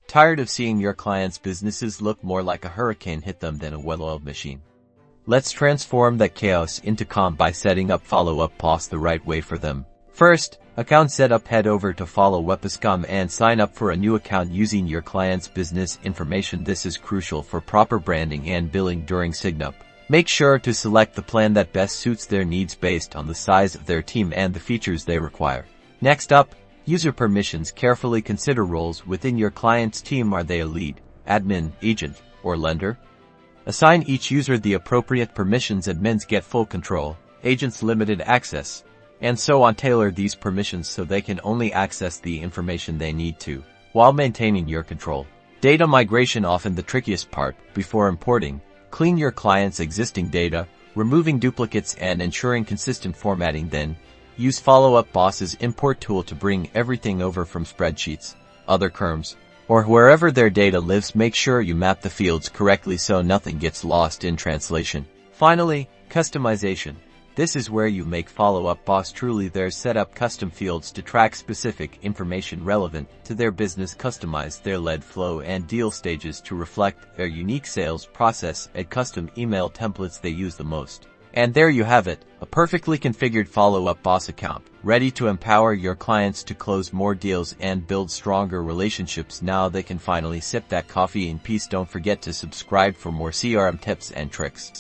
Tired of seeing your clients' businesses look more like a hurricane hit them than a well-oiled machine? Let's transform that chaos into calm by setting up follow-up posts the right way for them. First, account setup. Head over to follow-up.com and sign up for a new account using your client's business information. This is crucial for proper branding and billing during sign-up. Make sure to select the plan that best suits their needs based on the size of their team and the features they require. Next up, user permissions. Carefully consider roles within your client's team. Are they a lead, admin, agent, or lender? Assign each user the appropriate permissions. Admins get full control, agents limited access, and so on. Tailor these permissions so they can only access the information they need to, while maintaining your control. Data migration, often the trickiest part. Before importing, clean your client's existing data, removing duplicates and ensuring consistent formatting. Then, use Follow-Up Boss's import tool to bring everything over from spreadsheets, other KRMs, or wherever their data lives. Make sure you map the fields correctly so nothing gets lost in translation. Finally, customization. This is where you make Follow-Up Boss truly theirs. Set up custom fields to track specific information relevant to their business. Customize their lead flow and deal stages to reflect their unique sales process. Add custom email templates they use the most. And there you have it, a perfectly configured Follow-Up Boss account, ready to empower your clients to close more deals and build stronger relationships. Now they can finally sip that coffee in peace. Don't forget to subscribe for more CRM tips and tricks.